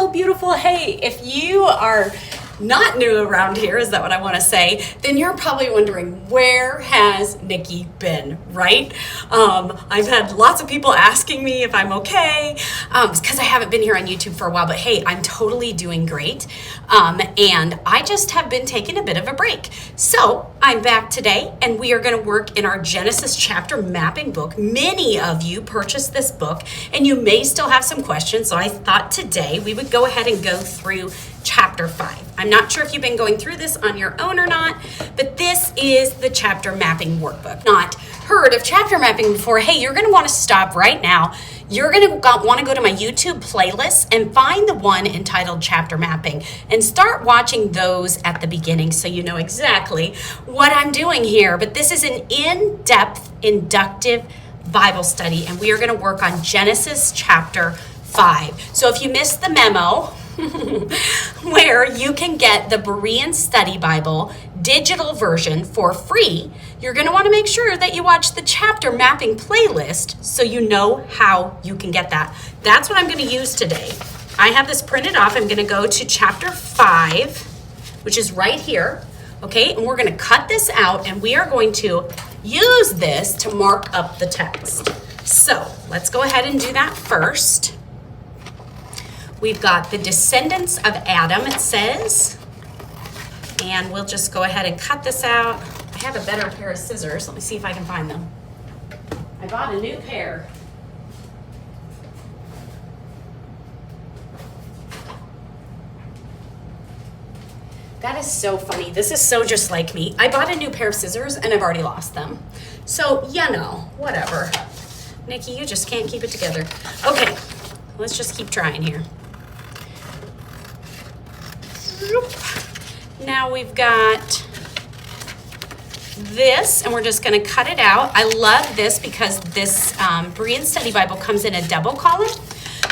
so beautiful. Hey, if you are not new around here, is that what I want to say, then you're probably wondering, where has Nicki been, right? I've had lots of people asking me if I'm okay, because I haven't been here on YouTube for a while, but hey, I'm totally doing great, and I just have been taking a bit of a break. So I'm back today, and we are going to work in our Genesis chapter mapping book. Many of you purchased this book, and you may still have some questions, so I thought today we would go ahead and go through chapter 5. I'm not sure if you've been going through this on your own or not, but this is the chapter mapping workbook. Not heard of chapter mapping before? Hey, you're going to want to stop right now. You're going to want to go to my YouTube playlist and find the one entitled chapter mapping and start watching those at the beginning so you know exactly what I'm doing here. But this is an in-depth, inductive Bible study, and we are going to work on Genesis chapter 5. So if you missed the memo, where you can get the Berean Study Bible digital version for free, you're going to want to make sure that you watch the chapter mapping playlist so you know how you can get that. That's what I'm going to use today. I have this printed off. I'm going to go to chapter 5, which is right here. Okay, and we're going to cut this out, and we are going to use this to mark up the text. So let's go ahead and do that first. We've got the descendants of Adam, it says, and we'll just go ahead and cut this out. I have a better pair of scissors. Let me see if I can find them. I bought a new pair. That is so funny. This is so just like me. I bought a new pair of scissors and I've already lost them. So, you know, whatever. Nicki, you just can't keep it together. Okay, let's just keep trying here. Now we've got this, and we're just going to cut it out. I love this because this Berean Study Bible comes in a double column.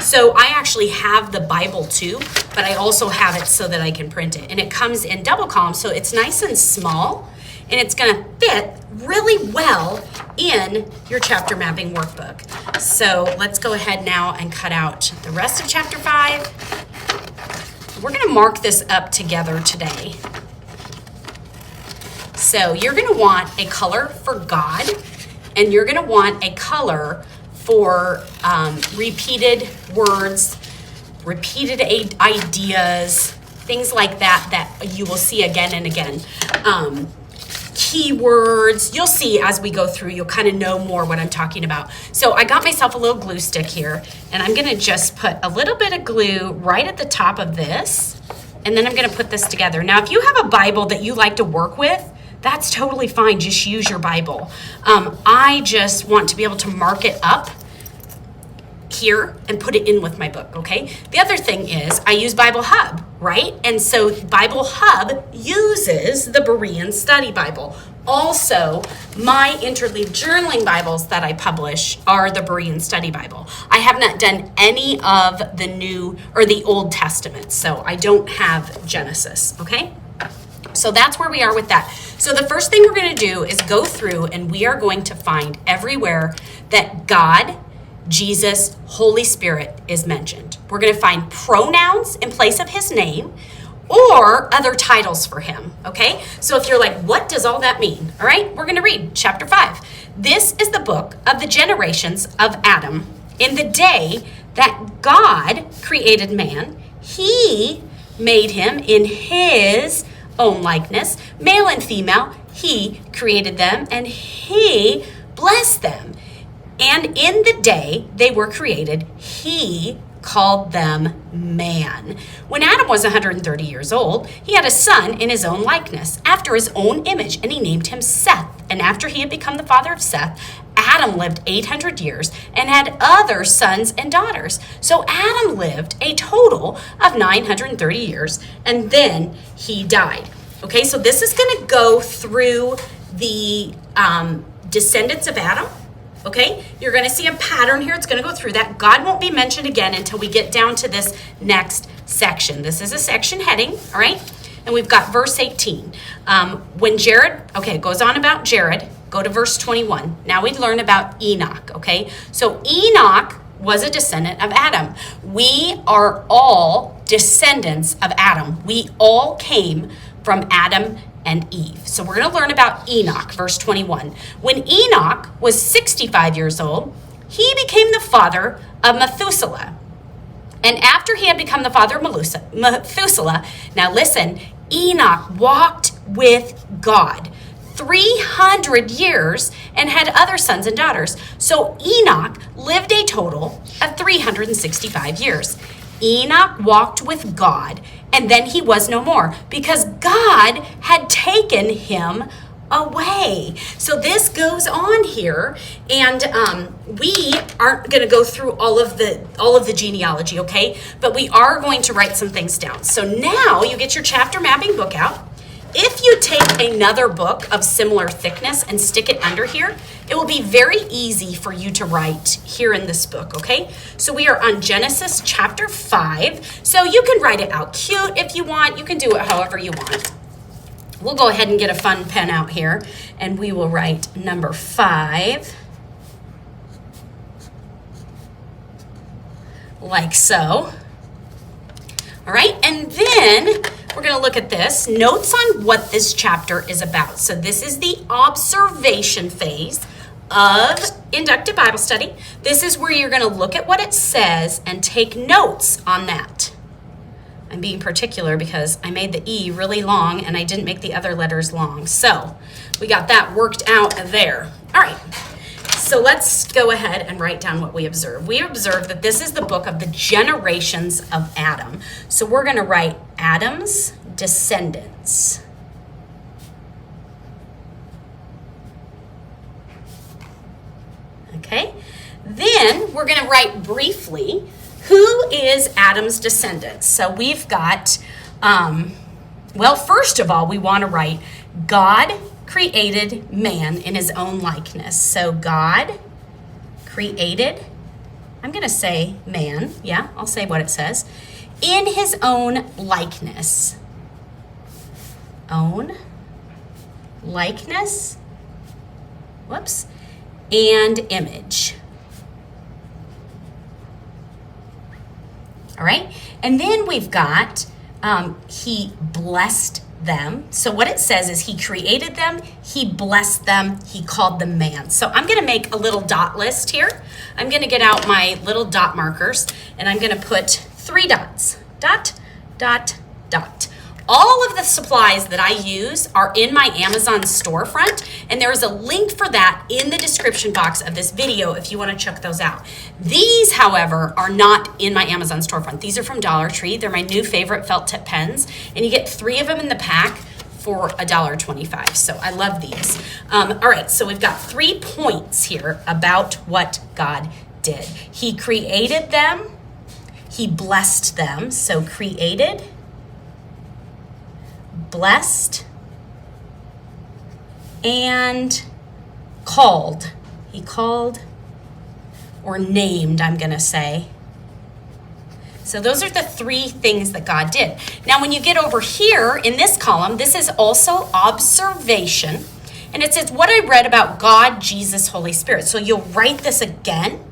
So I actually have the Bible too, but I also have it so that I can print it. And it comes in double column, so it's nice and small, and it's going to fit really well in your chapter mapping workbook. So let's go ahead now and cut out the rest of chapter 5. We're going to mark this up together today. So you're going to want a color for God, and you're going to want a color for repeated words, repeated ideas, things like that that you will see again and again. Keywords, you'll see as we go through, you'll kind of know more what I'm talking about. So I got myself a little glue stick here, and I'm going to just put a little bit of glue right at the top of this, and then I'm going to put this together. Now, if you have a Bible that you like to work with, that's totally fine. Just use your Bible. I just want to be able to mark it up here and put it in with my book, okay? The other thing is I use Bible Hub, right? And so Bible Hub uses the Berean Study Bible. Also, my interleaved journaling Bibles that I publish are the Berean Study Bible. I have not done any of the New or the Old Testament, so I don't have Genesis, okay? So that's where we are with that. So the first thing we're going to do is go through, and we are going to find everywhere that God, Jesus, Holy Spirit is mentioned. We're going to find pronouns in place of his name or other titles for him, okay? So if you're like, what does all that mean? All right, we're going to read chapter 5. This is the book of the generations of Adam. In the day that God created man, he made him in his own likeness, male and female, he created them, and he blessed them. And in the day they were created, he called them man. When Adam was 130 years old, he had a son in his own likeness, after his own image, and he named him Seth. And after he had become the father of Seth, Adam lived 800 years and had other sons and daughters. So Adam lived a total of 930 years, and then he died. Okay, so this is going to go through the descendants of Adam. Okay, you're going to see a pattern here. It's going to go through that. God won't be mentioned again until we get down to this next section. This is a section heading, all right? And we've got verse 18. When Jared, okay, it goes on about Jared. Go to verse 21. Now we learn about Enoch, okay? So Enoch was a descendant of Adam. We are all descendants of Adam. We all came from Adam and Eve. So we're going to learn about Enoch, verse 21. When Enoch was 65 years old, he became the father of Methuselah. And after he had become the father of Methuselah, now listen, Enoch walked with God 300 years and had other sons and daughters. So Enoch lived a total of 365 years. Enoch walked with God, and then he was no more because God had taken him away. So this goes on here, and we aren't going to go through all of the genealogy, okay? But we are going to write some things down. So now you get your chapter mapping book out. If you take another book of similar thickness and stick it under here, it will be very easy for you to write here in this book, okay? So we are on Genesis chapter 5. So you can write it out cute if you want. You can do it however you want. We'll go ahead and get a fun pen out here, and we will write number 5, like so. All right, and then we're going to look at this, notes on what this chapter is about. So this is the observation phase of inductive Bible study. This is where you're going to look at what it says and take notes on that. I'm being particular because I made the E really long and I didn't make the other letters long. So we got that worked out there. All right, so let's go ahead and write down what we observe. We observe that this is the book of the generations of Adam. So we're going to write Adam's descendants. Okay, then we're going to write briefly who is Adam's descendants. So we've got, well, first of all, we want to write God created man in his own likeness. So God created, I'm going to say man. Yeah, I'll say what it says. In his own likeness. Own likeness. Whoops. And image. All right, and then we've got he blessed them. So what it says is he created them, he blessed them, he called them man. So I'm going to make a little dot list here. I'm going to get out my little dot markers, and I'm going to put 3 dots. Dot, dot, dot. All of the supplies that I use are in my Amazon storefront, and there is a link for that in the description box of this video if you want to check those out. These, however, are not in my Amazon storefront. These are from Dollar Tree. They're my new favorite felt tip pens, and you get 3 of them in the pack for $1.25. So I love these. All right, so we've got 3 points here about what God did. He created them. He blessed them. So created, blessed, and called. He called or named, I'm going to say. So those are the 3 things that God did. Now, when you get over here in this column, this is also observation. And it says what I read about God, Jesus, Holy Spirit. So you'll write this again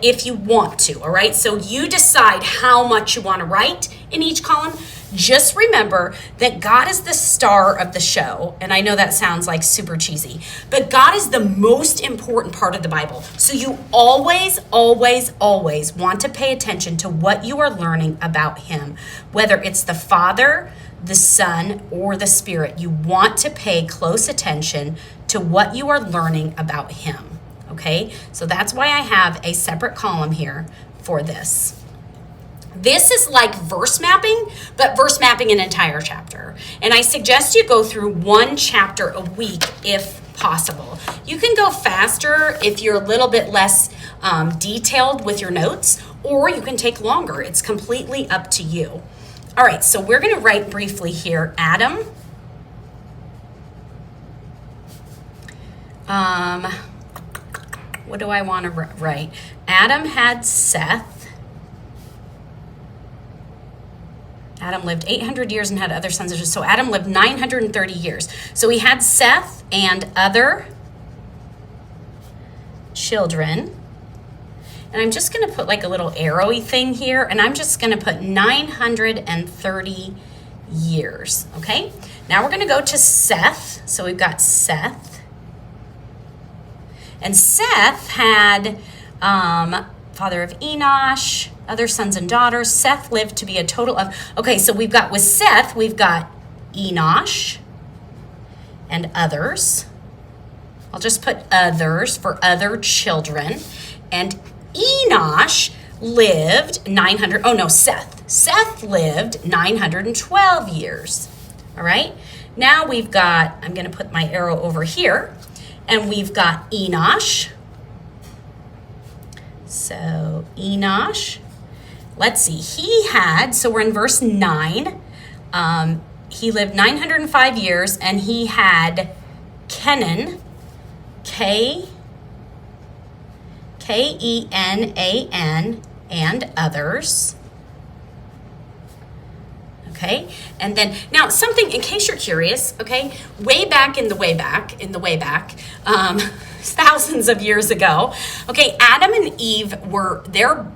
if you want to, all right? So you decide how much you want to write in each column. Just remember that God is the star of the show. And I know that sounds like super cheesy, but God is the most important part of the Bible. So you always, always, always want to pay attention to what you are learning about him, whether it's the Father, the Son, or the Spirit. You want to pay close attention to what you are learning about him. Okay, so that's why I have a separate column here for this. This is like verse mapping, but verse mapping an entire chapter. And I suggest you go through 1 chapter a week if possible. You can go faster if you're a little bit less detailed with your notes, or you can take longer. It's completely up to you. All right, so we're going to write briefly here, Adam. What do I want to write? Adam had Seth. Adam lived 800 years and had other sons. So Adam lived 930 years. So he had Seth and other children. And I'm just going to put like a little arrowy thing here, and I'm just going to put 930 years, okay? Now we're going to go to Seth. So we've got Seth. And Seth had father of Enosh, other sons and daughters. Seth lived to be a total of, okay, so we've got with Seth, we've got Enosh and others. I'll just put others for other children. And Enosh lived Seth lived 912 years. All right, now we've got, I'm going to put my arrow over here, and we've got Enosh. So Enosh, let's see, he had, so we're in verse 9, he lived 905 years, and he had Kenan, Kenan, and others. Okay, and then now something in case you're curious, okay, way back, thousands of years ago, okay, Adam and Eve were there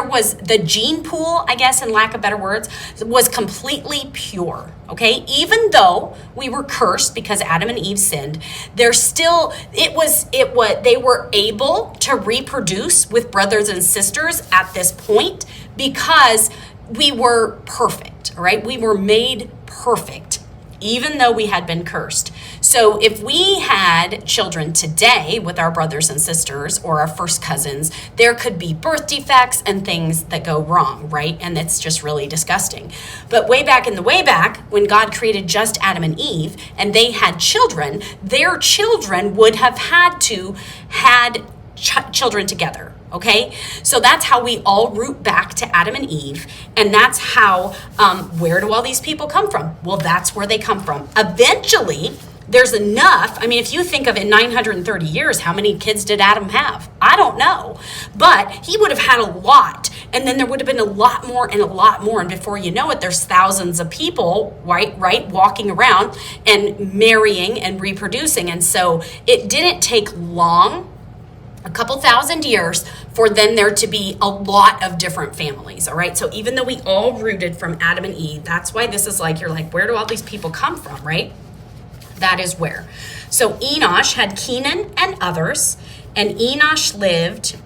was the gene pool, I guess, in lack of better words, was completely pure, okay? Even though we were cursed because Adam and Eve sinned, they were able to reproduce with brothers and sisters at this point because we were perfect, all right? We were made perfect, even though we had been cursed. So if we had children today with our brothers and sisters or our first cousins, there could be birth defects and things that go wrong, right? And it's just really disgusting. But way back, when God created just Adam and Eve and they had children, their children would have had children together. Okay, so that's how we all root back to Adam and Eve, and that's how, where do all these people come from? Well, that's where they come from. Eventually, there's enough. I mean, if you think of it, 930 years, how many kids did Adam have? I don't know, but he would have had a lot, and then there would have been a lot more, and before you know it, there's thousands of people, right, walking around and marrying and reproducing, and so it didn't take long, a couple thousand years, for then there to be a lot of different families, all right? So even though we all rooted from Adam and Eve, that's why this is like, you're like, where do all these people come from, right? That is where. So Enosh had Kenan and others, and Enosh lived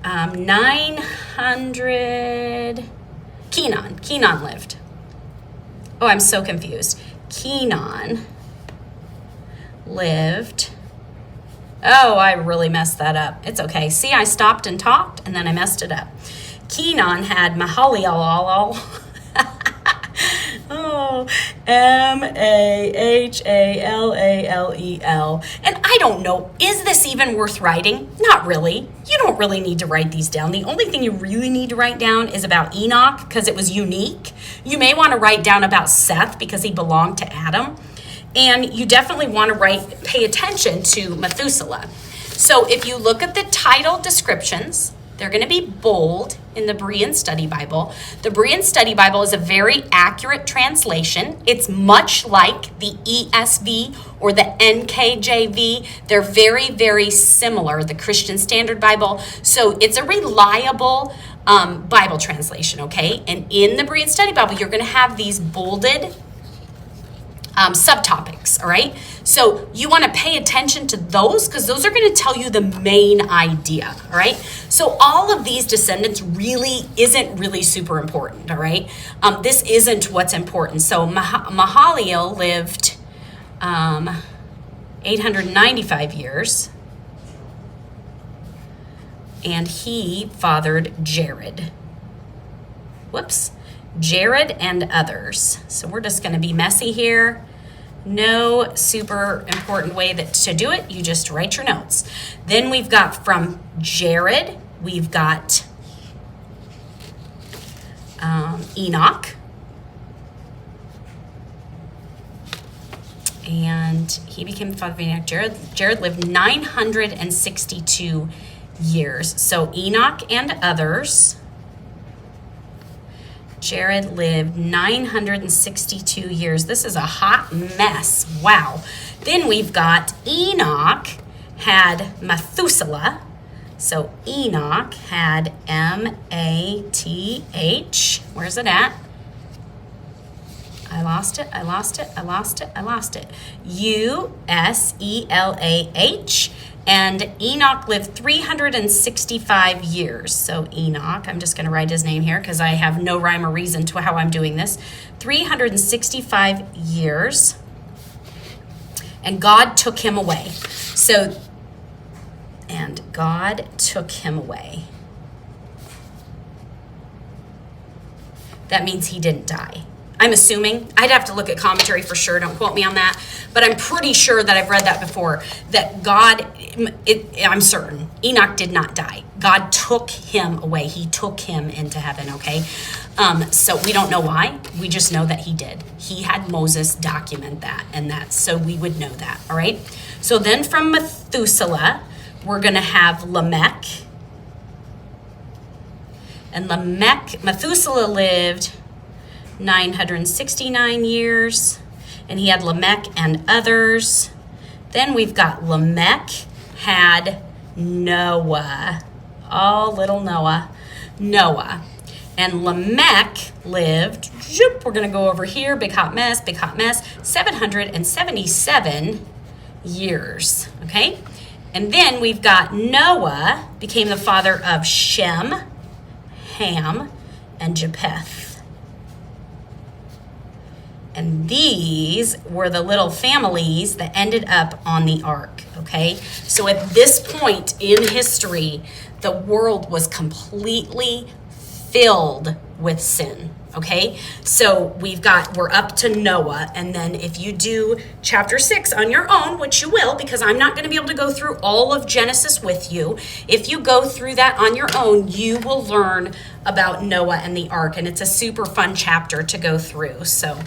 900, Kenan lived. Oh, I'm so confused. Kenan lived, oh, I really messed that up. It's okay. See, I stopped and talked, and then I messed it up. Kenan had Mahaliel. Oh, Mahallalel. And I don't know, is this even worth writing? Not really. You don't really need to write these down. The only thing you really need to write down is about Enoch, because it was unique. You may want to write down about Seth, because he belonged to Adam. And you definitely want to pay attention to Methuselah. So if you look at the title descriptions, they're going to be bold in the Berean Study Bible. The Berean Study Bible is a very accurate translation. It's much like the ESV or the NKJV. They're very, very similar, the Christian Standard Bible. So it's a reliable Bible translation, okay? And in the Berean Study Bible, you're going to have these bolded subtopics, all right? So you want to pay attention to those, because those are going to tell you the main idea, all right? So all of these descendants isn't really super important, all right? This isn't what's important. So Mahaliel lived 895 years, and he fathered Jared. Jared and others. So we're just going to be messy here. No super important way to do it. You just write your notes. Then we've got from Jared, we've got Enoch. And he became the father of Enoch. Jared lived 962 years. So Enoch and others. Jared lived 962 years. This is a hot mess. Wow. Then we've got Enoch had Methuselah. So Enoch had M-A-T-H. Where's it at? I lost it. U-S-E-L-A-H. And Enoch lived 365 years. So Enoch, I'm just going to write his name here because I have no rhyme or reason to how I'm doing this. 365 years. And God took him away. And God took him away. That means he didn't die. I'm assuming. I'd have to look at commentary for sure. Don't quote me on that. But I'm pretty sure that I've read that before. That I'm certain. Enoch did not die. God took him away. He took him into heaven, okay? So we don't know why. We just know that he did. He had Moses document that. And so we would know that, all right? So then from Methuselah, we're going to have Lamech. And Methuselah lived 969 years, and he had Lamech and others. Then we've got Lamech had Noah, little Noah. And Lamech lived, we're going to go over here, big hot mess, 777 years, okay? And then we've got Noah became the father of Shem, Ham, and Japheth. And these were the little families that ended up on the ark, okay? So at this point in history, the world was completely filled with sin, okay? So we're up to Noah, and then if you do chapter 6 on your own, which you will, because I'm not going to be able to go through all of Genesis with you, if you go through that on your own, you will learn about Noah and the ark, and it's a super fun chapter to go through. So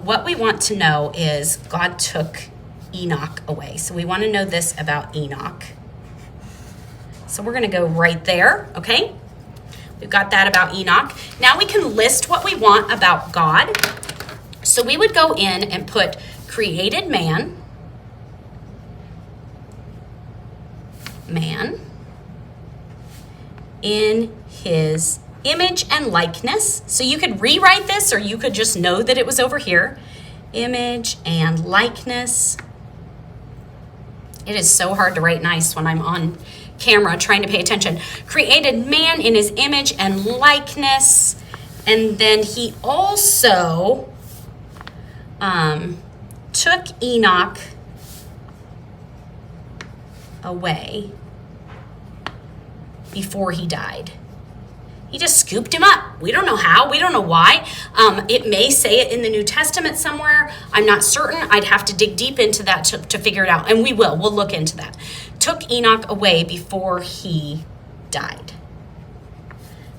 what we want to know is God took Enoch away. So we want to know this about Enoch. So we're going to go right there, okay? We've got that about Enoch. Now we can list what we want about God. So we would go in and put created man, in his image and likeness. So you could rewrite this, or you could just know that it was over here. Image and likeness. It is so hard to write nice when I'm on camera trying to pay attention. Created man in his image and likeness. And then he also took Enoch away before he died. He just scooped him up. We don't know how. We don't know why. It may say it in the New Testament somewhere. I'm not certain. I'd have to dig deep into that to figure it out. And we will. We'll look into that. Took Enoch away before he died.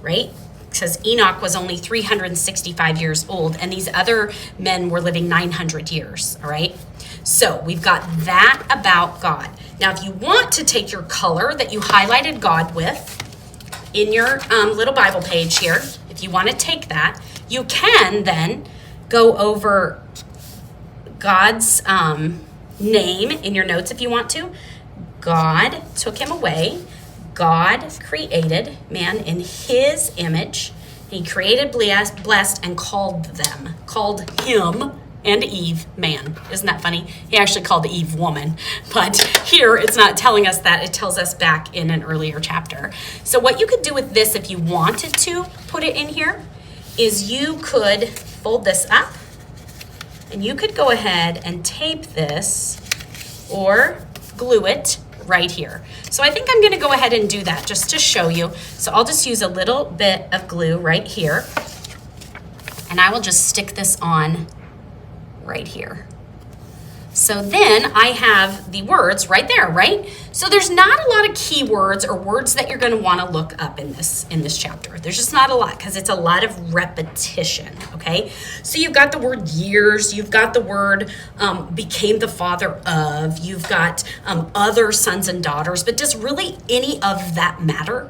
Right? Because Enoch was only 365 years old, and these other men were living 900 years. All right? So we've got that about God. Now, if you want to take your color that you highlighted God with, in your little Bible page here, if you want to take that, you can then go over God's name in your notes if you want to. God took him away. God created man in his image. He created, blessed, and called him and Eve man. Isn't that funny? He actually called Eve woman. But here it's not telling us that. It tells us back in an earlier chapter. So what you could do with this if you wanted to put it in here is you could fold this up and you could go ahead and tape this or glue it right here. So I think I'm going to go ahead and do that just to show you. So I'll just use a little bit of glue right here and I will just stick this on right here. So then I have the words right there, right? So there's not a lot of keywords or words that you're going to want to look up in this chapter. There's just not a lot because it's a lot of repetition, okay? So you've got the word years, you've got the word became the father of, you've got other sons and daughters, but does really any of that matter?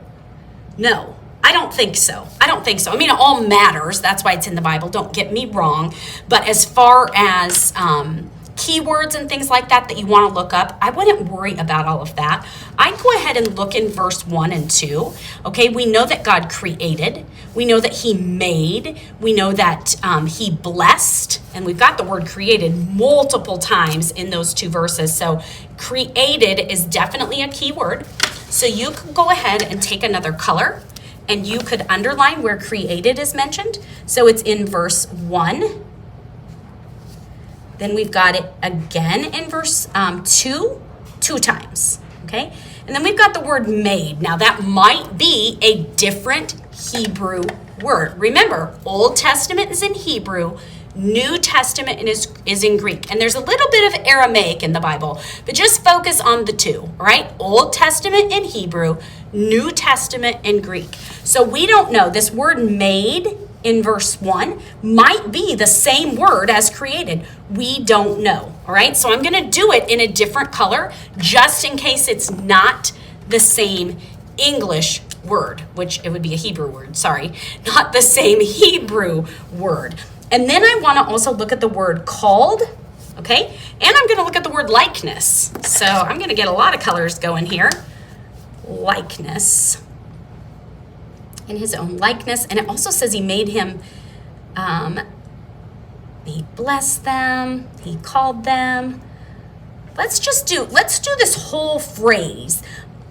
No. I don't think so. I mean, it all matters. That's why it's in the Bible. Don't get me wrong. But as far as keywords and things like that you want to look up, I wouldn't worry about all of that. I'd go ahead and look in verse 1 and 2. Okay, we know that God created. We know that he made. We know that he blessed. And we've got the word created multiple times in those 2 verses. So created is definitely a key word. So you could go ahead and take another color and you could underline where created is mentioned. So it's in verse 1. Then we've got it again in verse 2 times, okay? And then we've got the word made. Now that might be a different Hebrew word. Remember, Old Testament is in Hebrew, New Testament is in Greek. And there's a little bit of Aramaic in the Bible, but just focus on the 2, all right? Old Testament in Hebrew, New Testament in Greek. So we don't know. This word made in verse 1 might be the same word as created. We don't know, all right? So I'm going to do it in a different color just in case it's not the same English word, which it would be a Hebrew word, sorry, not the same Hebrew word. And then I want to also look at the word called, okay? And I'm going to look at the word likeness. So I'm going to get a lot of colors going here. Likeness. In his own likeness. And it also says he made him, he blessed them, he called them. Let's do this whole phrase.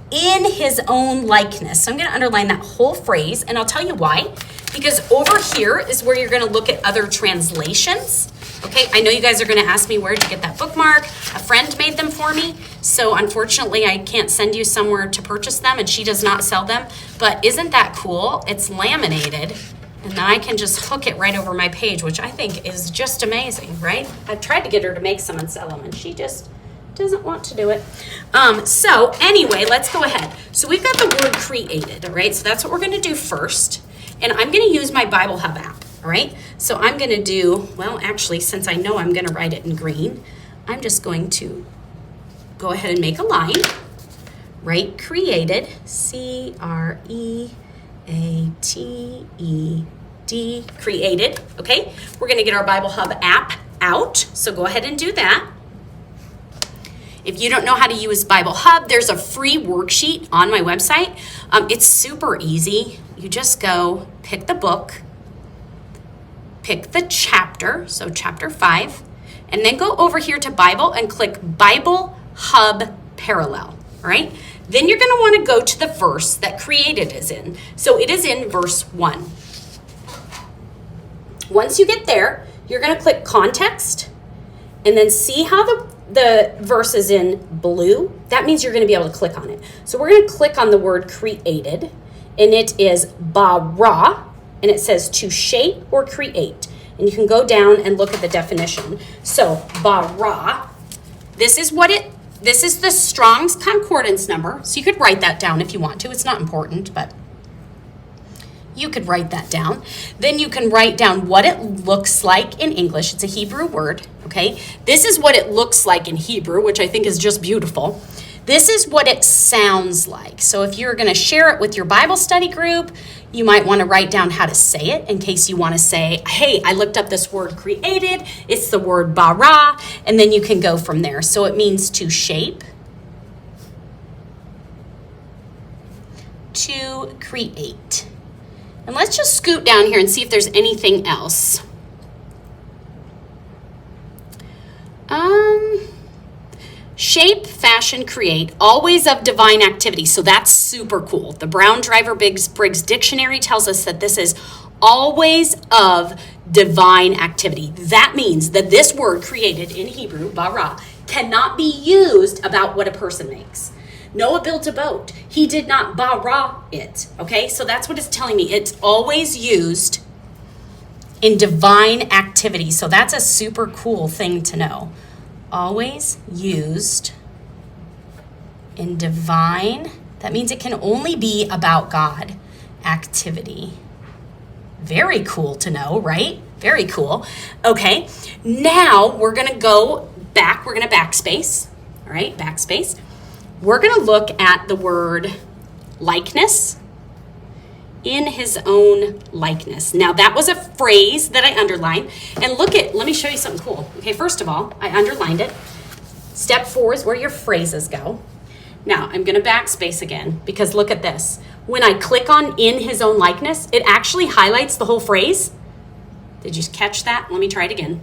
In his own likeness. So I'm going to underline that whole phrase, and I'll tell you why. Because over here is where you're going to look at other translations. Okay, I know you guys are going to ask me where to get that bookmark. A friend made them for me, so unfortunately I can't send you somewhere to purchase them, and she does not sell them. But isn't that cool? It's laminated, and then I can just hook it right over my page, which I think is just amazing, right? I've tried to get her to make some and sell them, and she just doesn't want to do it. So anyway, let's go ahead. So we've got the word created, all right? So that's what we're going to do first. And I'm going to use my Bible Hub app, all right? So I'm going to do, well, actually, since I know I'm going to write it in green, I'm just going to go ahead and make a line, right? Created, C-R-E-A-T-E-D, created, okay? We're going to get our Bible Hub app out, so go ahead and do that. If you don't know how to use Bible Hub, there's a free worksheet on my website. It's super easy. You just go pick the book, pick the chapter, so chapter 5, and then go over here to Bible and click Bible Hub Parallel, all right? Then you're going to want to go to the verse that created is in. So it is in verse 1. Once you get there, you're going to click Context, and then see how the verse is in blue. That means you're going to be able to click on it. So we're going to click on the word created, and it is bara, and it says to shape or create. And you can go down and look at the definition. So bara, this is the Strong's Concordance number. So you could write that down if you want to. It's not important, but you could write that down. Then you can write down what it looks like in English. It's a Hebrew word, okay? This is what it looks like in Hebrew, which I think is just beautiful. This is what it sounds like. So if you're going to share it with your Bible study group, you might want to write down how to say it in case you want to say, hey, I looked up this word created. It's the word bara, and then you can go from there. So it means to shape, to create. And let's just scoot down here and see if there's anything else. Shape, fashion, create, always of divine activity. So that's super cool. The Brown Driver Briggs Dictionary tells us that this is always of divine activity. That means that this word created in Hebrew, bara, cannot be used about what a person makes. Noah built a boat. He did not bara it, okay? So that's what it's telling me. It's always used in divine activity. So that's a super cool thing to know. Always used in divine, that means it can only be about God, activity. Very cool to know, right? Very cool. Okay, now we're gonna go back, we're gonna backspace, all right, backspace. We're gonna look at the word likeness, in his own likeness. Now that was a phrase that I underlined. And let me show you something cool. Okay, first of all, I underlined it. Step 4 is where your phrases go. Now I'm gonna backspace again because look at this. When I click on in his own likeness, it actually highlights the whole phrase. Did you catch that? Let me try it again.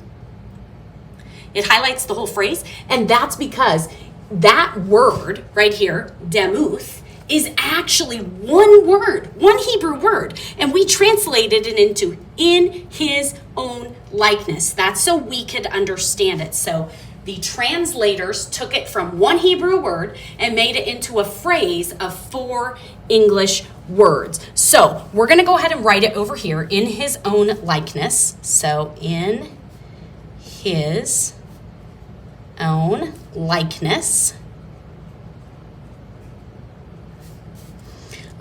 It highlights the whole phrase, and that's because that word right here, demuth, is actually one word, one Hebrew word, and we translated it into in his own likeness. That's so we could understand it. So the translators took it from one Hebrew word and made it into a phrase of 4 English words. So we're going to go ahead and write it over here, in his own likeness. So in his own likeness.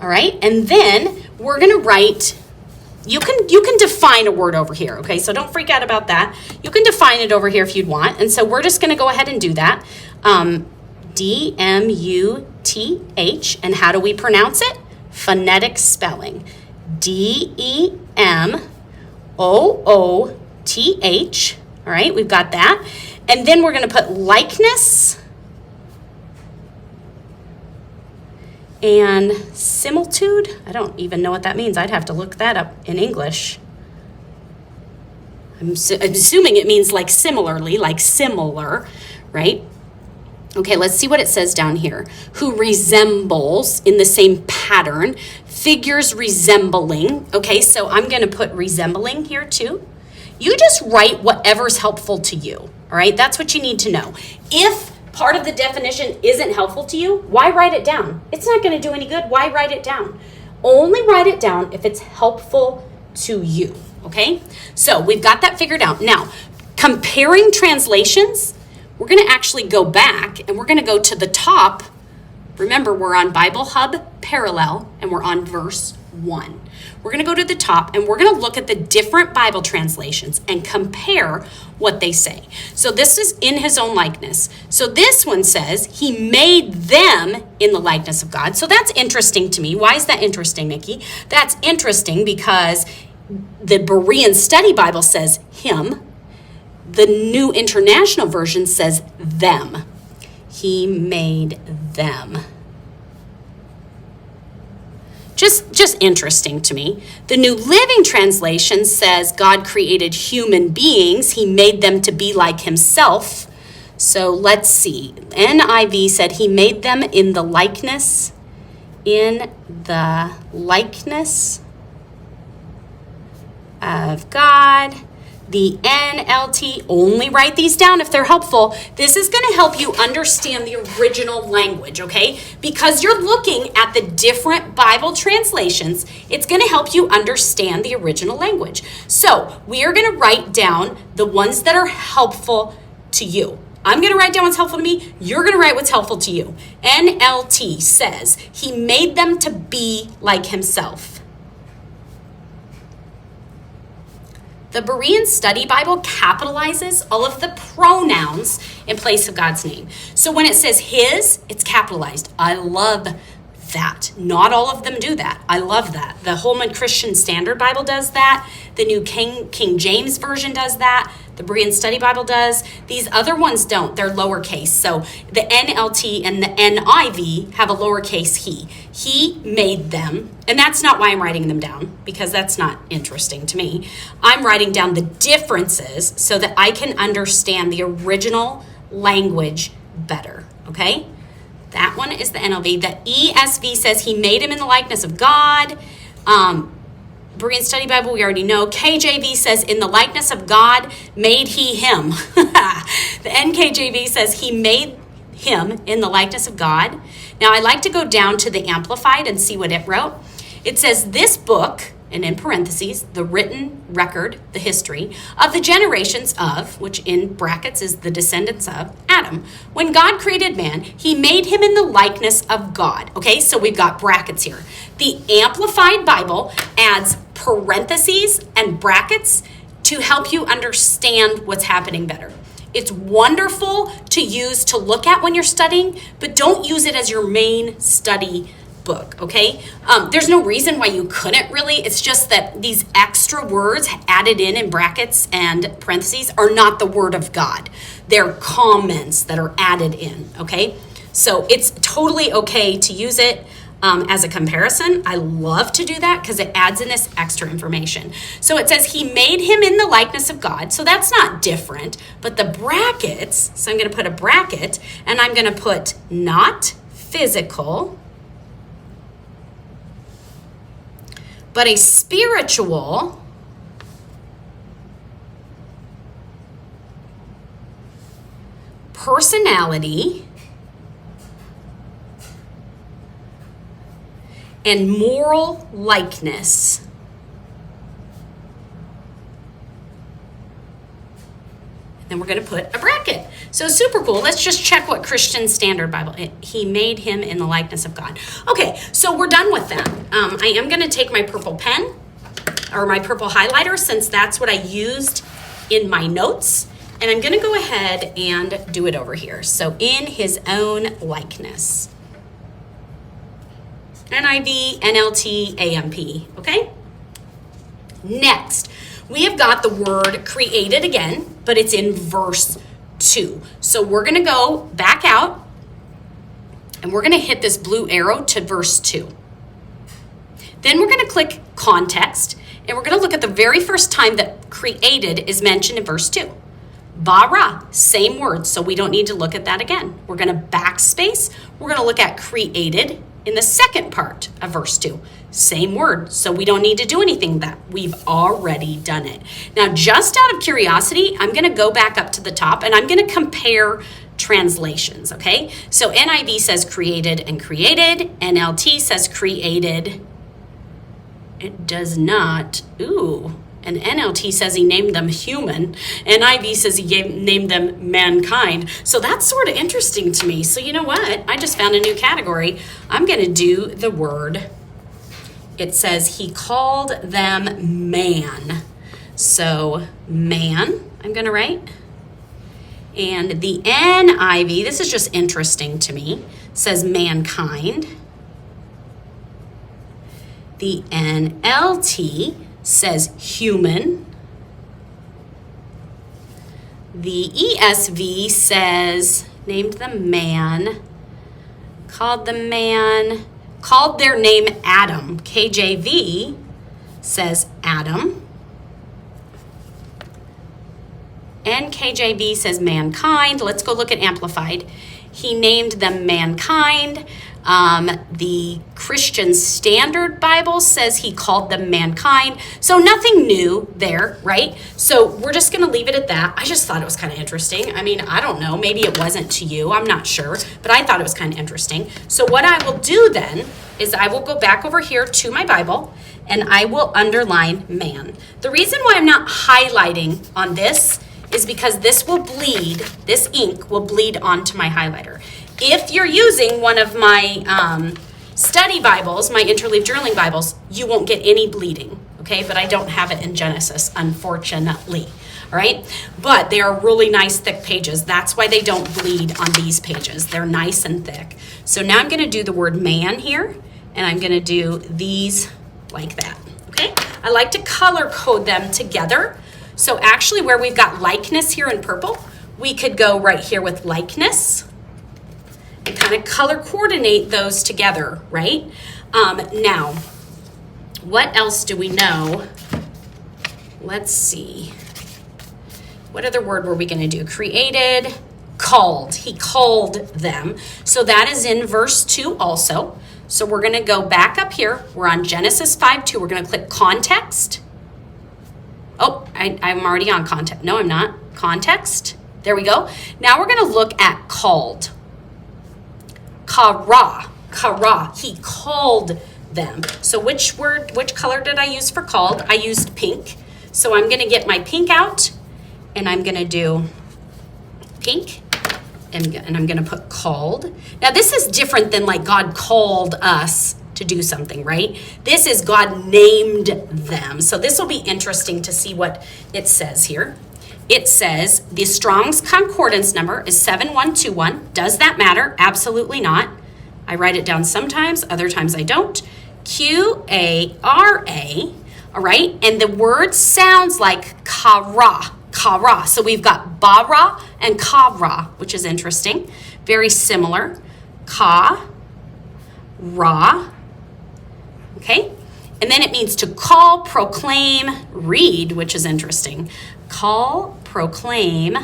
All right, and then we're going to write, you can define a word over here, okay? So don't freak out about that. You can define it over here if you'd want. And so we're just going to go ahead and do that. D-M-U-T-H. And how do we pronounce it? Phonetic spelling. D-E-M-O-O-T-H. All right, we've got that. And then we're going to put likeness and similitude. I don't even know what that means. I'd have to look that up in English. I'm assuming it means like similarly, like similar, right? Okay, let's see what it says down here. Who resembles in the same pattern, figures resembling. Okay, so I'm going to put resembling here too. You just write whatever's helpful to you, all right? That's what you need to know. If part of the definition isn't helpful to you, why write it down? It's not going to do any good. Why write it down? Only write it down if it's helpful to you, okay? So we've got that figured out. Now, comparing translations, we're going to actually go back and we're going to go to the top. Remember, we're on Bible Hub Parallel and we're on verse 1. We're going to go to the top and we're going to look at the different Bible translations and compare what they say. So this is in his own likeness. So this one says he made them in the likeness of God. So that's interesting to me. Why is that interesting, Nikki? That's interesting because the Berean Study Bible says him. The New International Version says them. He made them. Just interesting to me. The New Living Translation says God created human beings. He made them to be like himself. So let's see. NIV said he made them in the likeness of God. The NLT, only write these down if they're helpful. This is going to help you understand the original language, okay? Because you're looking at the different Bible translations, it's going to help you understand the original language. So we are going to write down the ones that are helpful to you. I'm going to write down what's helpful to me. You're going to write what's helpful to you. NLT says he made them to be like himself. The Berean Study Bible capitalizes all of the pronouns in place of God's name. So when it says his, it's capitalized. I love that. Not all of them do that. I love that. The Holman Christian Standard Bible does that. The New King James Version does that. The Berean Study Bible does. These other ones don't. They're lowercase. So the NLT and the NIV have a lowercase he. He made them. And that's not why I'm writing them down, because that's not interesting to me. I'm writing down the differences so that I can understand the original language better. Okay? That one is the NLV. The ESV says he made him in the likeness of God. Berean Study Bible, we already know. KJV says in the likeness of God made he him. The NKJV says he made him in the likeness of God. Now I like to go down to the Amplified and see what it wrote. It says this book, and in parentheses, the written record, the history, of the generations of, which in brackets is the descendants of, Adam. When God created man, he made him in the likeness of God. Okay, so we've got brackets here. The Amplified Bible adds parentheses and brackets to help you understand what's happening better. It's wonderful to use to look at when you're studying, but don't use it as your main study workbook, okay? There's no reason why you couldn't really. It's just that these extra words added in brackets and parentheses are not the Word of God. They're comments that are added in, okay? So it's totally okay to use it as a comparison. I love to do that because it adds in this extra information. So it says he made him in the likeness of God. So that's not different, but the brackets, so I'm going to put a bracket and I'm going to put not physical, but a spiritual personality and moral likeness. Then we're going to put a bracket. So super cool. Let's just check what Christian Standard Bible. He made him in the likeness of God. Okay, so we're done with that. I am going to take my purple pen or my purple highlighter since that's what I used in my notes. And I'm going to go ahead and do it over here. So in his own likeness. NIV, NLT, AMP, okay? Next, we have got the word created again, but it's in verse 2. So we're going to go back out, and we're going to hit this blue arrow to verse 2. Then we're going to click context, and we're going to look at the very first time that created is mentioned in verse 2. Bara, same word, so we don't need to look at that again. We're going to backspace. We're going to look at created in the second part of verse 2. Same word, so we don't need to do anything that we've already done it. Now, just out of curiosity, I'm going to go back up to the top and I'm going to compare translations, okay? So NIV says created and created. NLT says created. It does not. Ooh. And NLT says he named them human. NIV says he named them mankind. So that's sort of interesting to me. So you know what? I just found a new category. I'm going to do the word. It says he called them man. So man, I'm going to write. And the NIV, this is just interesting to me, says mankind. The NLT says human. The ESV says named the man, called their name Adam. KJV says Adam. And KJV says mankind. Let's go look at Amplified. He named them mankind. The Christian Standard Bible says he called them mankind. So nothing new there, right? So we're just going to leave it at that. I just thought it was kind of interesting. I mean, I don't know. Maybe it wasn't to you. I'm not sure. But I thought it was kind of interesting. So what I will do then is I will go back over here to my Bible and I will underline man. The reason why I'm not highlighting on this is because this will bleed, this ink will bleed onto my highlighter. If you're using one of my study Bibles, my interleaf journaling Bibles, you won't get any bleeding, okay? But I don't have it in Genesis, unfortunately, all right? But they are really nice thick pages. That's why they don't bleed on these pages. They're nice and thick. So now I'm gonna do the word man here, and I'm gonna do these like that, okay? I like to color code them together. So actually where we've got likeness here in purple, we could go right here with likeness and kind of color coordinate those together, right? Now, what else do we know? Let's see. What other word were we gonna do? Created, called. He called them. So that is in verse 2 also. So we're gonna go back up here. We're on Genesis 5:2. We're gonna click context. Oh, I'm already on context. No, I'm not. Context. There we go. Now we're going to look at called. Kara. Kara. He called them. So which color did I use for called? I used pink. So I'm going to get my pink out and I'm going to do pink and I'm going to put called. Now this is different than like God called us to do something, right? This is God named them. So this will be interesting to see what it says here. It says the Strong's Concordance number is 7121. Does that matter? Absolutely not. I write it down sometimes, other times I don't. Q-A-R-A, all right? And the word sounds like kara, kara. So we've got bara and kara, which is interesting. Very similar. Ka, ra, okay? And then it means to call, proclaim, read, which is interesting. Call, proclaim,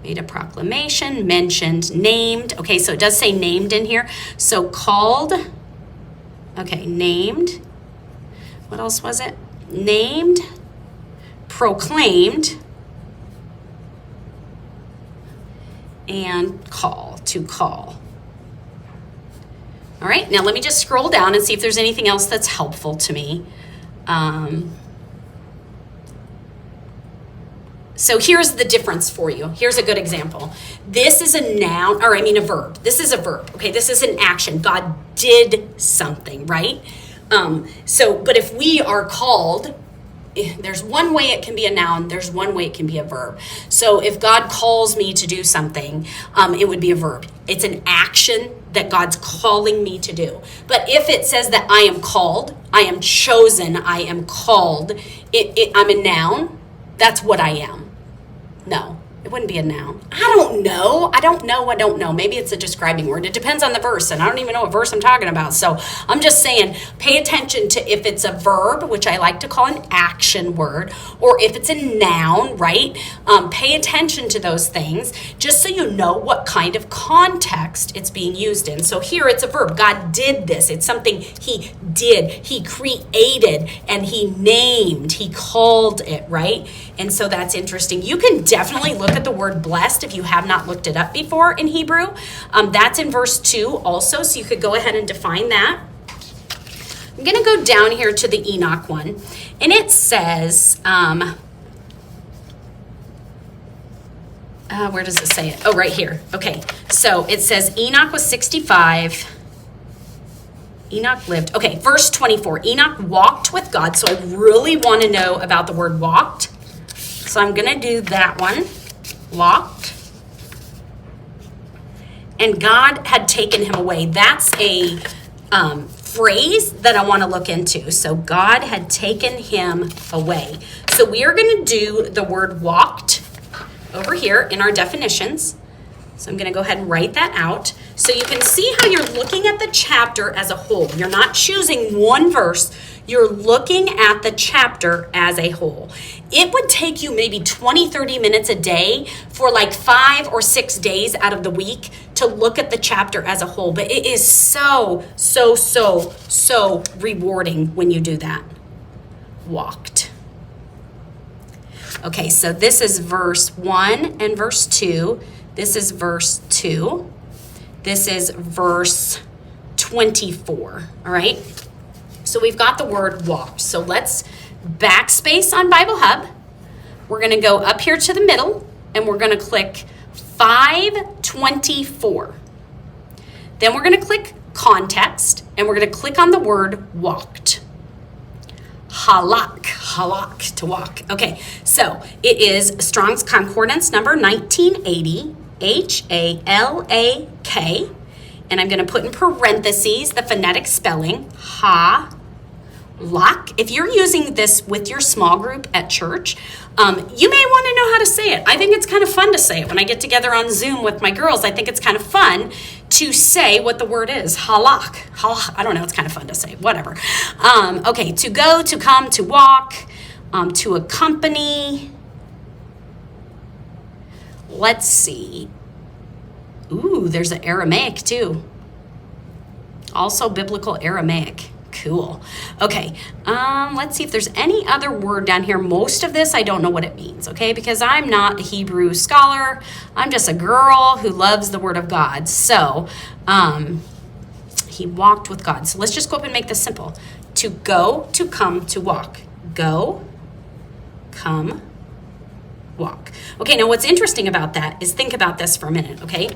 made a proclamation, mentioned, named. Okay, so it does say named in here. So called, okay, named. What else was it? Named, proclaimed, and call, to call. All right, now let me just scroll down and see if there's anything else that's helpful to me. So here's the difference for you. Here's a good example. This is a noun, or I mean a verb. This is a verb, okay? This is an action. God did something, right? But if we are called, there's one way it can be a noun, there's one way it can be a verb. So if God calls me to do something, it would be a verb. It's an action that God's calling me to do. But if it says that I am called, I am chosen, I am called, I'm a noun, that's what I am. No, it wouldn't be a noun. I don't know. Maybe it's a describing word. It depends on the verse, and I don't even know what verse I'm talking about. So I'm just saying, pay attention to if it's a verb, which I like to call an action word, or if it's a noun, right? Pay attention to those things, just so you know what kind of context it's being used in. So here it's a verb. God did this. It's something he did. He created, and he named. He called it, right? And so that's interesting. You can definitely look at the word blessed if you have not looked it up before in Hebrew. That's in verse 2 also, so you could go ahead and define that. I'm going to go down here to the Enoch one, and it says, where does it say it? Oh, right here. Okay, so it says Enoch was 65. Enoch lived. Okay, verse 24. Enoch walked with God, so I really want to know about the word walked. So I'm going to do that one. Walked. And God had taken him away. That's a phrase that I want to look into. So God had taken him away. So we are going to do the word walked over here in our definitions. So I'm going to go ahead and write that out. So you can see how you're looking at the chapter as a whole. You're not choosing one verse. You're looking at the chapter as a whole. It would take you maybe 20, 30 minutes a day for like 5 or 6 days out of the week to look at the chapter as a whole. But it is so rewarding when you do that. Walked. Okay, so this is verse 1 and verse 2. This is verse 2. This is verse 24, all right? So we've got the word walked. So let's backspace on Bible Hub. We're going to go up here to the middle, and we're going to click 524. Then we're going to click context, and we're going to click on the word walked. Halak, to walk. Okay, so it is Strong's Concordance number 1980, H-A-L-A-K, and I'm going to put in parentheses the phonetic spelling, halak. If you're using this with your small group at church, you may want to know how to say it. I think it's kind of fun to say it. When I get together on Zoom with my girls, I think it's kind of fun to say what the word is. Halak. I don't know. It's kind of fun to say. Whatever. Okay. To go, to come, to walk, to accompany. Let's see. Ooh, there's an Aramaic too. Also biblical Aramaic. Cool. Okay, let's see if there's any other word down here. Most of this, I don't know what it means, okay? Because I'm not a Hebrew scholar. I'm just a girl who loves the Word of God. So, he walked with God. So let's just go up and make this simple. To go, to come, to walk. Go, come, walk. Okay, now what's interesting about that is think about this for a minute, okay?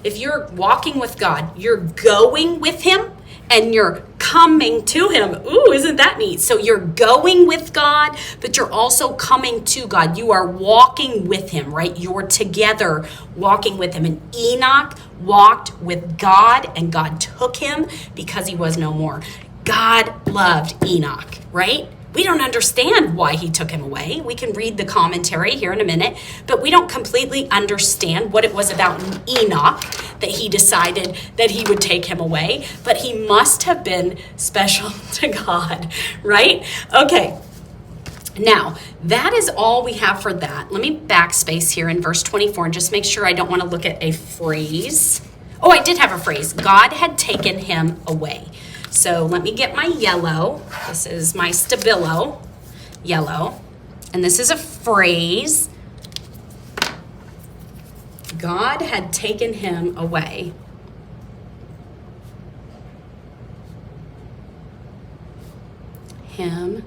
If you're walking with God, you're going with Him, and you're coming to Him. Ooh, isn't that neat? So you're going with God, but you're also coming to God. You are walking with Him, right? You're together walking with Him. And Enoch walked with God, and God took him because he was no more. God loved Enoch, right? We don't understand why he took him away. We can read the commentary here in a minute, but we don't completely understand what it was about Enoch that he decided that he would take him away. But he must have been special to God, right? Okay. Now, that is all we have for that. Let me backspace here in verse 24 and just make sure I don't want to look at a phrase. Oh, I did have a phrase. God had taken him away. So let me get my yellow. This is my Stabilo yellow. And this is a phrase. God had taken him away. Him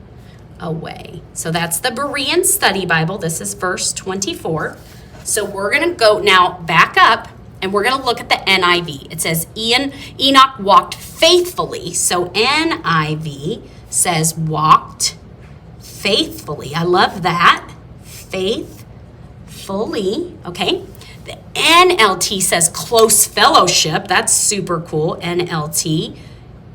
away. So that's the Berean Study Bible. This is verse 24. So we're going to go now back up. And we're going to look at the NIV. It says Enoch walked faithfully. So NIV says walked faithfully. I love that. Faithfully. Okay. The NLT says close fellowship. That's super cool. NLT.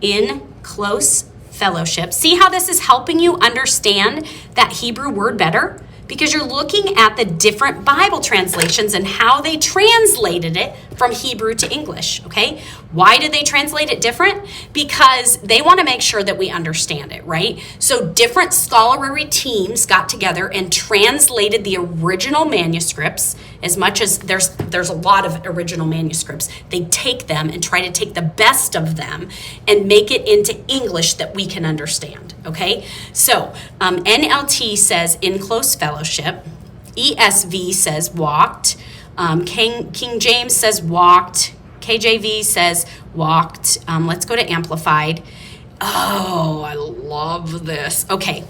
In close fellowship. See how this is helping you understand that Hebrew word better? Because you're looking at the different Bible translations and how they translated it from Hebrew to English, okay? Why did they translate it different? Because they want to make sure that we understand it, right? So different scholarly teams got together and translated the original manuscripts. As much as there's a lot of original manuscripts, they take them and try to take the best of them and make it into English that we can understand, okay? So NLT says in close fellowship. ESV says walked. King James says walked. KJV says walked. Let's go to Amplified. Oh, I love this. Okay,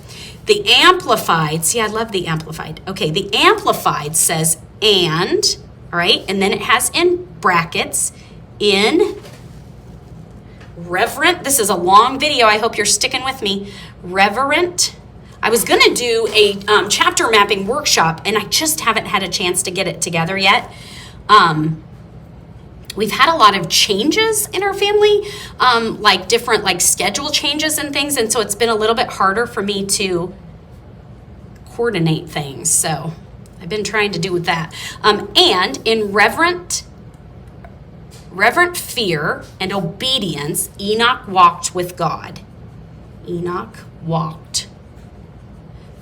the Amplified. See, I love the Amplified. Okay, the Amplified says and, all right, and then it has in brackets, in reverent. This is a long video. I hope you're sticking with me. Reverent. I was going to do a chapter mapping workshop, and I just haven't had a chance to get it together yet. We've had a lot of changes in our family, like different like schedule changes and things, and so it's been a little bit harder for me to coordinate things. So I've been trying to do with that. And in reverent fear and obedience, Enoch walked with God. Enoch walked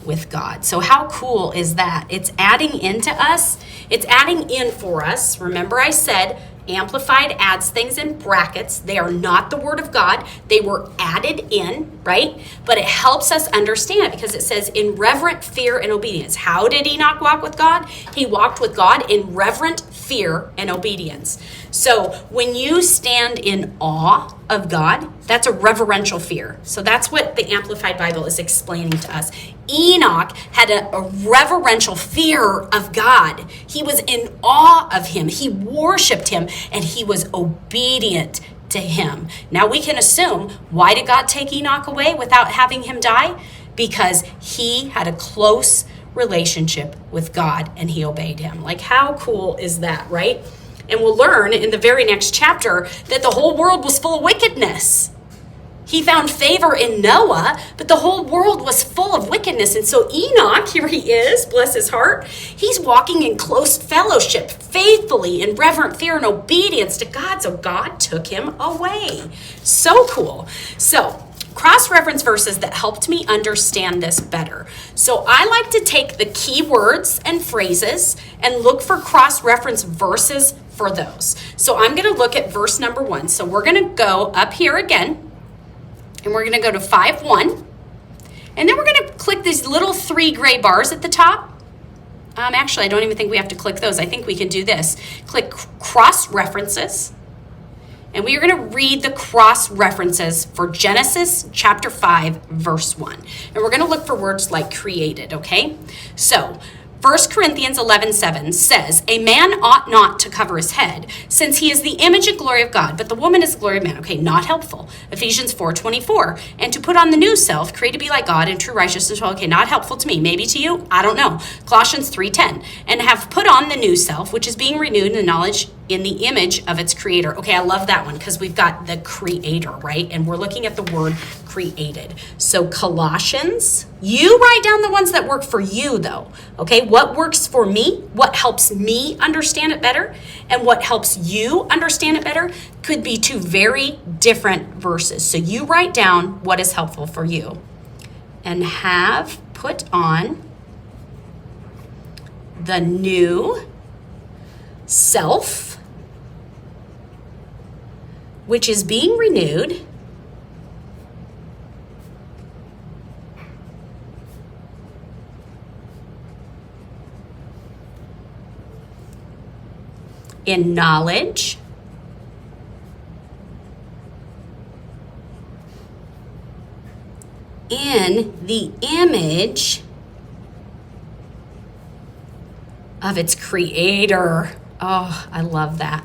with God. So how cool is that? It's adding into us. It's adding in for us. Remember I said Amplified adds things in brackets. They are not the word of God. They were added in, right? But it helps us understand it because it says in reverent fear and obedience. How did Enoch walk with God? He walked with God in reverent fear and obedience. So when you stand in awe of God, that's a reverential fear. So that's what the Amplified Bible is explaining to us. Enoch had a reverential fear of God. He was in awe of him. He worshiped him, and he was obedient to him. Now we can assume, why did God take Enoch away without having him die? Because he had a close relationship with God and he obeyed him. Like, how cool is that, right? And we'll learn in the very next chapter that the whole world was full of wickedness. He found favor in Noah, but the whole world was full of wickedness. And so Enoch, here he is, bless his heart, he's walking in close fellowship, faithfully in reverent fear and obedience to God. So God took him away. So cool. So cross-reference verses that helped me understand this better. So I like to take the key words and phrases and look for cross-reference verses for those. So I'm going to look at verse number 1. So we're going to go up here again, and we're going to go to 5:1. And then we're going to click these little 3 gray bars at the top. Actually, I don't even think we have to click those. I think we can do this. Click cross-references. And we are going to read the cross references for Genesis chapter 5, verse 1. And we're going to look for words like created, okay? So 1 Corinthians 11:7 says, a man ought not to cover his head, since he is the image and glory of God, but the woman is the glory of man. Okay, not helpful. Ephesians 4:24, and to put on the new self, created to be like God in true righteousness. Okay, not helpful to me. Maybe to you? I don't know. Colossians 3:10, and have put on the new self, which is being renewed in the knowledge in the image of its creator. Okay, I love that one because we've got the creator, right? And we're looking at the word created. So Colossians, you write down the ones that work for you though. Okay, what works for me, what helps me understand it better, and what helps you understand it better could be two very different verses. So you write down what is helpful for you. And have put on the new self, which is being renewed in knowledge, in the image of its creator. Oh, I love that.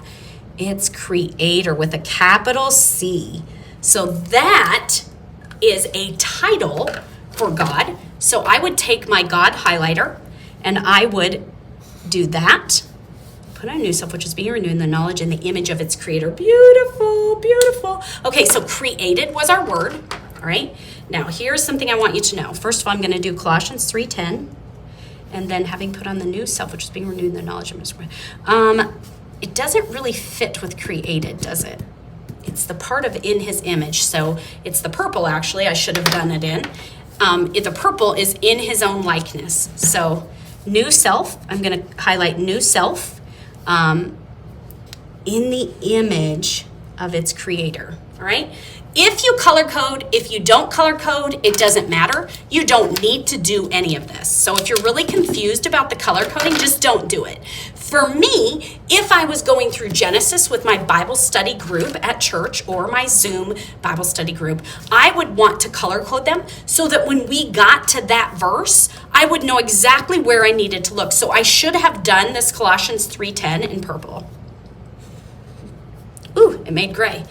Its creator with a capital C. So that is a title for God. So I would take my God highlighter and I would do that. Put on new self, which is being renewed in the knowledge and the image of its creator. Beautiful, beautiful. Okay, so created was our word. All right. Now here's something I want you to know. First of all, I'm going to do Colossians 3:10. And then having put on the new self, which is being renewed in the knowledge of his it doesn't really fit with created, does it? It's the part of in his image. So it's the purple, actually. I should have done it in. The purple is in his own likeness. So new self, I'm going to highlight new self in the image of its creator. All right? If you color code, if you don't color code, it doesn't matter. You don't need to do any of this. So if you're really confused about the color coding, just don't do it. For me, if I was going through Genesis with my Bible study group at church or my Zoom Bible study group, I would want to color code them so that when we got to that verse, I would know exactly where I needed to look. So I should have done this Colossians 3:10 in purple. Ooh, it made gray.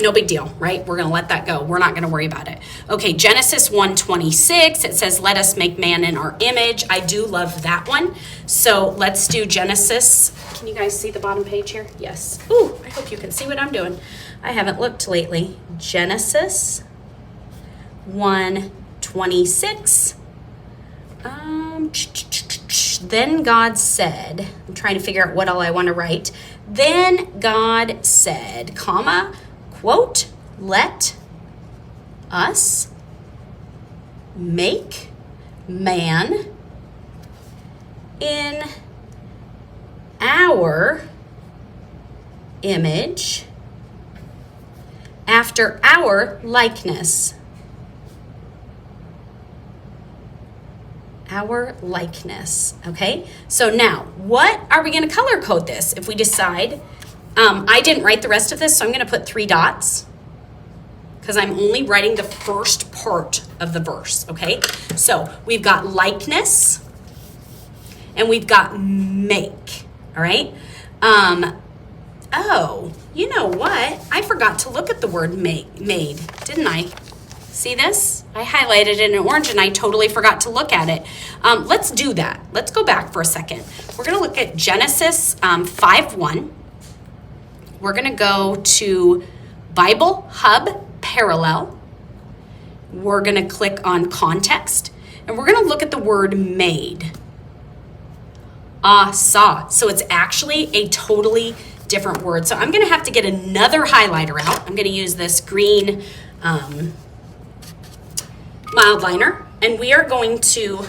No big deal, right? We're going to let that go. We're not going to worry about it. Okay, Genesis 1:26, it says, let us make man in our image. I do love that one. So let's do Genesis. Can you guys see the bottom page here? Yes. Ooh, I hope you can see what I'm doing. I haven't looked lately. Genesis 1:26. Then God said, I'm trying to figure out what all I want to write. Then God said, comma, quote, let us make man in our image after our likeness. Our likeness, okay? So now, what are we going to color code this if we decide? I didn't write the rest of this, so I'm going to put 3 dots because I'm only writing the first part of the verse, okay? So we've got likeness and we've got make, all right? Oh, you know what? I forgot to look at the word made, didn't I? See this? I highlighted it in orange and I totally forgot to look at it. Let's do that. Let's go back for a second. We're going to look at Genesis 5:1. We're going to go to Bible Hub Parallel. We're going to click on context and we're going to look at the word made. Saw. So it's actually a totally different word. So I'm going to have to get another highlighter out. I'm going to use this green mild liner, and we are going to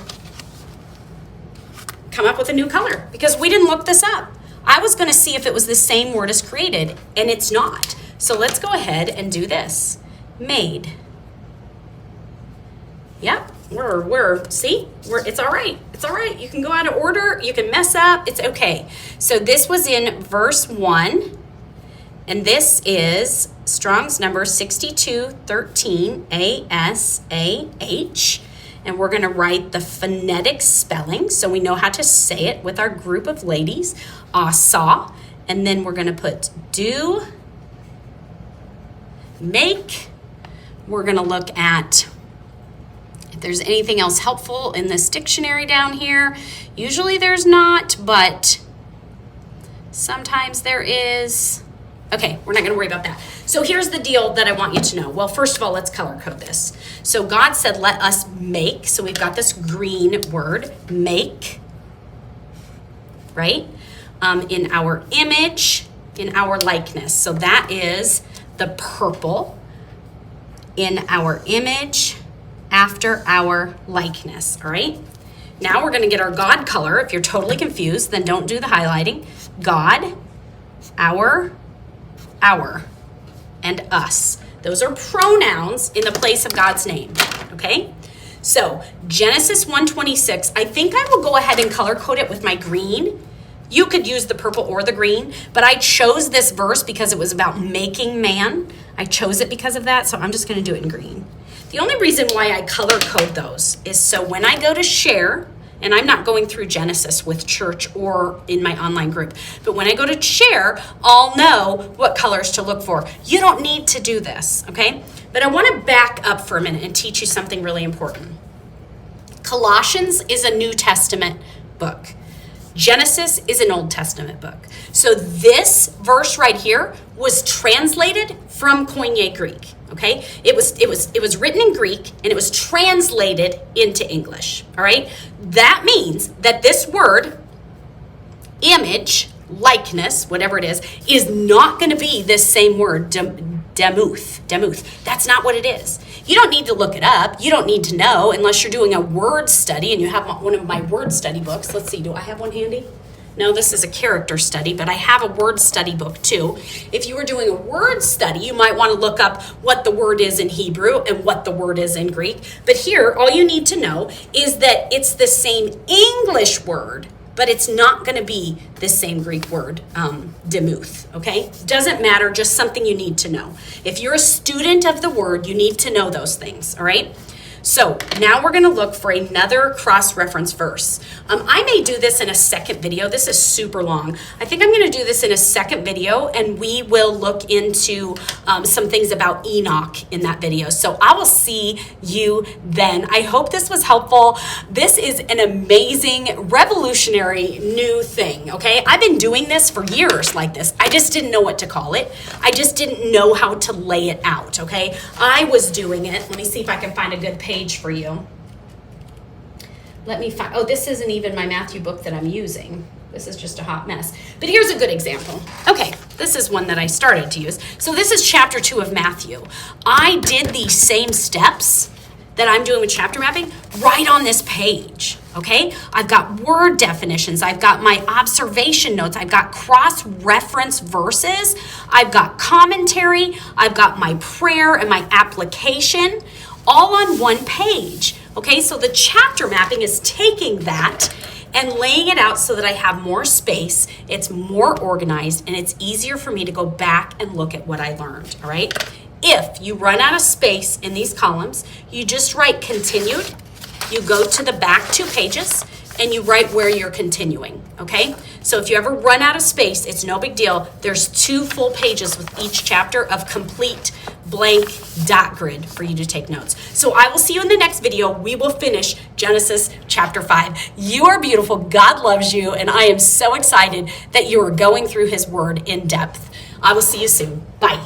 come up with a new color because we didn't look this up. I was going to see if it was the same word as created, and it's not. So let's go ahead and do this. Made. Yep, it's all right. It's all right. You can go out of order. You can mess up. It's okay. So this was in verse 1. And this is Strong's number 6213 ASAH. And we're going to write the phonetic spelling so we know how to say it with our group of ladies. Saw. And then we're going to put do, make. We're going to look at if there's anything else helpful in this dictionary down here. Usually there's not, but Sometimes there is. Okay, we're not going to worry about that. So here's the deal that I want you to know. Well, first of all, let's color code this. So God said, let us make. So we've got this green word, make, right? In our image, in our likeness. So that is the purple. In our image, after our likeness, all right? Now we're going to get our God color. If you're totally confused, then don't do the highlighting. God, our, and us. Those are pronouns in the place of God's name, okay? So Genesis 1:26, I think I will go ahead and color code it with my green. You could use the purple or the green, but I chose this verse because it was about making man. I chose it because of that, so I'm just going to do it in green. The only reason why I color code those is so when I go to share, and I'm not going through Genesis with church or in my online group, but when I go to share, I'll know what colors to look for. You don't need to do this, okay? But I want to back up for a minute and teach you something really important. Colossians is a New Testament book. Genesis is an Old Testament book. So this verse right here was translated from Koine Greek, okay? It was written in Greek and it was translated into English, all right? That means that this word, image, likeness, whatever it is not going to be this same word, demuth. That's not what it is. You don't need to look it up. You don't need to know unless you're doing a word study and you have one of my word study books. Let's see, do I have one handy? No, this is a character study, but I have a word study book too. If you were doing a word study, you might want to look up what the word is in Hebrew and what the word is in Greek. But here, all you need to know is that it's the same English word, but it's not going to be the same Greek word, demuth, okay? Doesn't matter, just something you need to know. If you're a student of the word, you need to know those things, all right? So now we're going to look for another cross-reference verse. I may do this in a second video. This is super long. I think I'm going to do this in a second video, and we will look into some things about Enoch in that video. So I will see you then. I hope this was helpful. This is an amazing, revolutionary new thing, okay? I've been doing this for years like this. I just didn't know what to call it. I just didn't know how to lay it out, okay? I was doing it. Let me see if I can find a good page for you. Let me find, oh, this isn't even my Matthew book that I'm using. This is just a hot mess. But here's a good example. Okay, this is one that I started to use. So this is chapter 2 of Matthew. I did these same steps that I'm doing with chapter mapping right on this page, okay? I've got word definitions. I've got my observation notes. I've got cross-reference verses. I've got commentary. I've got my prayer and my application, all on one page, okay? So the chapter mapping is taking that and laying it out so that I have more space, it's more organized, and it's easier for me to go back and look at what I learned, all right? If you run out of space in these columns, you just write continued, you go to the back 2 pages, and you write where you're continuing, okay? So if you ever run out of space, it's no big deal. There's 2 full pages with each chapter of complete blank dot grid for you to take notes. So I will see you in the next video. We will finish Genesis chapter 5. You are beautiful. God loves you, and I am so excited that you are going through his word in depth. I will see you soon. Bye.